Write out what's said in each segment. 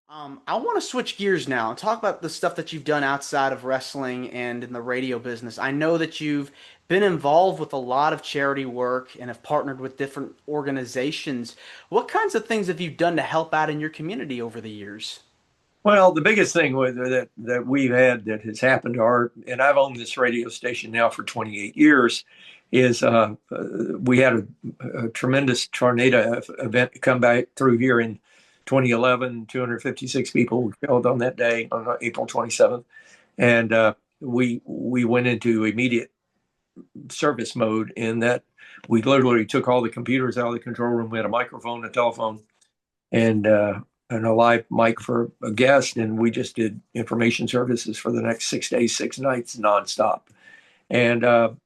I want to switch gears now and talk about the stuff that you've done outside of wrestling and in the radio business. I know that you've been involved with a lot of charity work and have partnered with different organizations. What kinds of things have you done to help out in your community over the years? Well, the biggest thing that we've had that has happened to our, and I've owned this radio station now for 28 years, is we had a tremendous tornado event come back through here in 2011. 256 people were killed on that day on April 27th, and we went into immediate service mode in that we literally took all the computers out of the control room. We had a microphone, a telephone, and a live mic for a guest, and we just did information services for the next 6 days, 6 nights, nonstop. And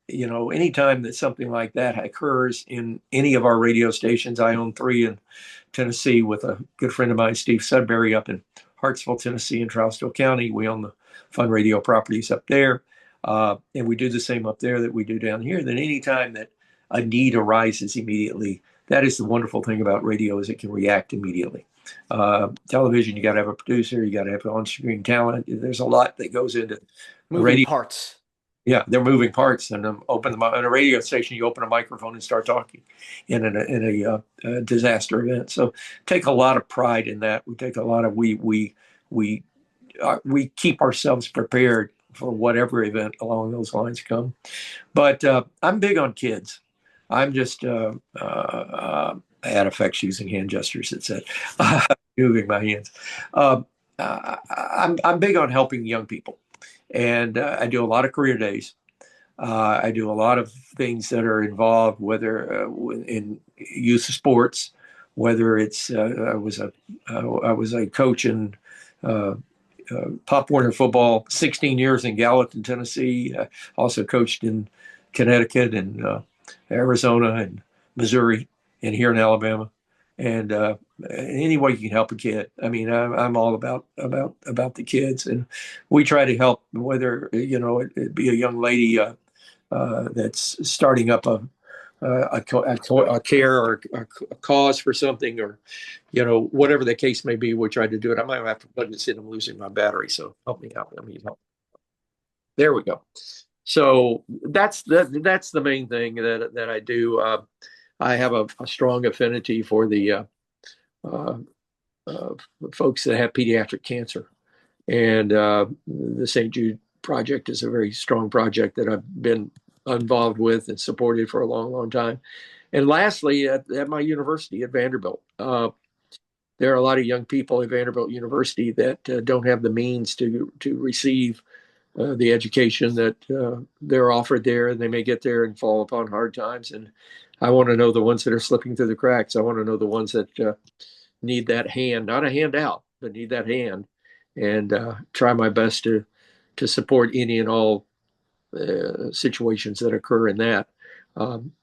anytime that something like that occurs in any of our radio stations, I own three in Tennessee with a good friend of mine, Steve Sudbury, up in Hartsville, Tennessee, in Trousdale County. We own the Fun Radio properties up there, and we do the same up there that we do down here. That anytime that a need arises immediately, that is the wonderful thing about radio is it can react immediately. Television, you got to have a producer, you got to have on-screen talent. There's a lot that goes into Moving radio. parts. Yeah, they're moving parts, and on a radio station, you open a microphone and start talking in a disaster event. So take a lot of pride in that. We take a lot of we keep ourselves prepared for whatever event along those lines come. But I'm big on kids. I'm just I had effects using hand gestures. It said moving my hands. I'm big on helping young people, and I do a lot of career days. I do a lot of things that are involved, whether in youth sports, whether it's I was a coach in Pop Warner football, 16 years in Gallatin, Tennessee. Also coached in Connecticut and Arizona and Missouri and here in Alabama. And any way you can help a kid. I mean, I'm all about the kids, and we try to help. Whether it be a young lady that's starting up a care or a cause for something, or whatever the case may be. We try to do it. I might have to plug this in. I'm losing my battery, so help me out. Let me help. There we go. So that's the main thing that I do. I have a strong affinity for the uh, uh, folks that have pediatric cancer, and the St. Jude project is a very strong project that I've been involved with and supported for a long, long time. And lastly, at my university at Vanderbilt, there are a lot of young people at Vanderbilt University that don't have the means to receive the education that they're offered there, and they may get there and fall upon hard times. And I want to know the ones that are slipping through the cracks. I want to know the ones that need that hand, not a handout, but need that hand, and try my best to support any and all situations that occur in that.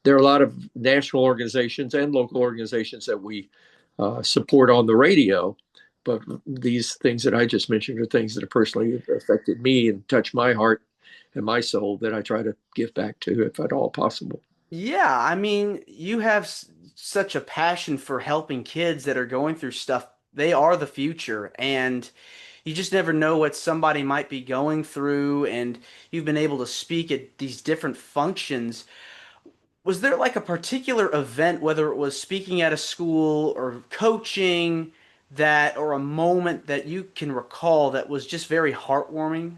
There are a lot of national organizations and local organizations that we support on the radio, but these things that I just mentioned are things that have personally affected me and touched my heart and my soul that I try to give back to if at all possible. Yeah, I mean, you have such a passion for helping kids that are going through stuff. They are the future, and you just never know what somebody might be going through, and you've been able to speak at these different functions. Was there like a particular event, whether it was speaking at a school or coaching, that or a moment that you can recall that was just very heartwarming?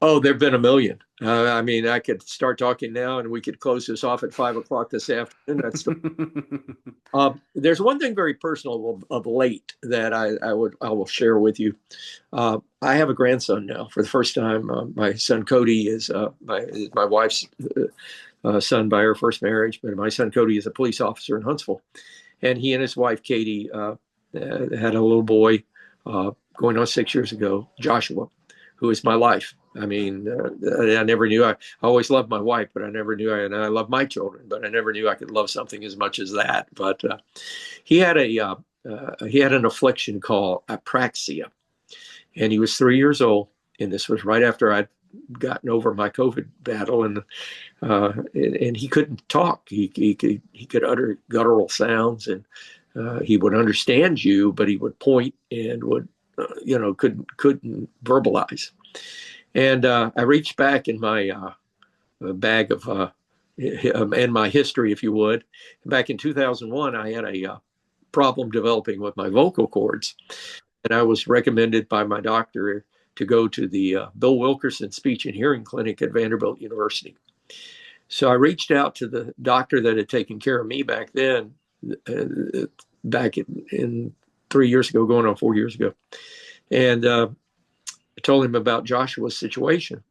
Oh, there've been a million. I mean, I could start talking now, and we could close this off at 5 o'clock this afternoon. There's one thing very personal of late that I will share with you. I have a grandson now for the first time. My son Cody is my wife's son by her first marriage, but my son Cody is a police officer in Huntsville, and he and his wife Katie had a little boy going on 6 years ago, Joshua, who is my life. I mean, I never knew I always loved my wife, but I never knew and I love my children, but I never knew I could love something as much as that. But he had he had an affliction called apraxia, and he was 3 years old. And this was right after I'd gotten over my COVID battle, and he couldn't talk. He could utter guttural sounds, and He would understand you, but he would point and would, couldn't verbalize. And I reached back in my bag of and my history, if you would. Back in 2001, I had a problem developing with my vocal cords, and I was recommended by my doctor to go to the Bill Wilkerson Speech and Hearing Clinic at Vanderbilt University. So I reached out to the doctor that had taken care of me back then, back in 3 years ago, going on 4 years ago, and I told him about Joshua's situation.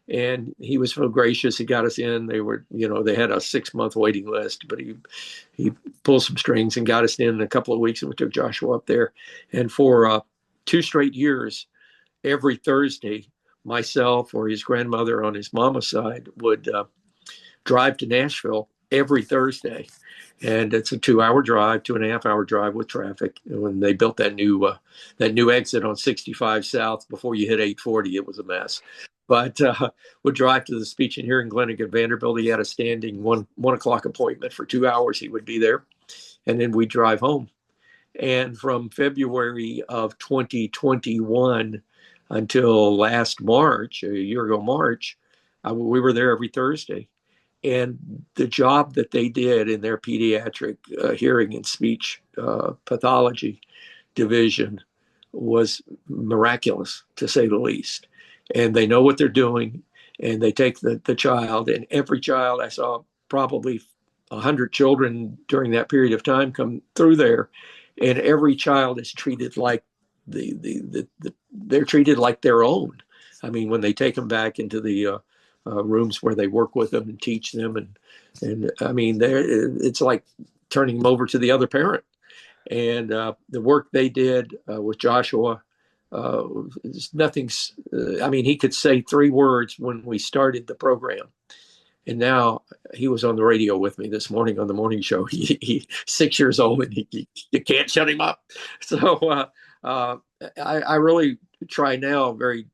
And he was so gracious. He got us in. They had a 6-month waiting list, but he pulled some strings and got us in a couple of weeks, and we took Joshua up there. And for 2 straight years, every Thursday, myself or his grandmother on his mama's side would drive to Nashville every Thursday. And it's a 2-hour drive, 2.5-hour drive with traffic. And when they built that new exit on 65 South before you hit 840, it was a mess. But would drive to the speech and hearing clinic at Vanderbilt. He had a standing 1 o'clock appointment for 2 hours. He would be there, and then we'd drive home. And from February of 2021 until last March, a year ago March, we were there every Thursday. And the job that they did in their pediatric hearing and speech pathology division was miraculous, to say the least. And they know what they're doing, and they take the child, and every child, I saw probably 100 children during that period of time come through there, and every child is treated like they're treated like their own. I mean, when they take them back into the rooms where they work with them and teach them, and I mean, it's like turning them over to the other parent. And the work they did with Joshua, uh, nothing's. I mean, he could say 3 words when we started the program, and now he was on the radio with me this morning on the morning show. He's 6 years old, and you can't shut him up. So uh, I really try now, very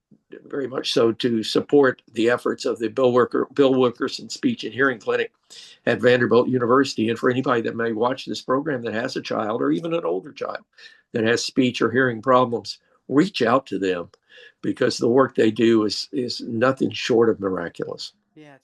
very much so, to support the efforts of the Bill Wilkerson Speech and Hearing Clinic at Vanderbilt University. And for anybody that may watch this program that has a child or even an older child that has speech or hearing problems, reach out to them, because the work they do is nothing short of miraculous. Yeah,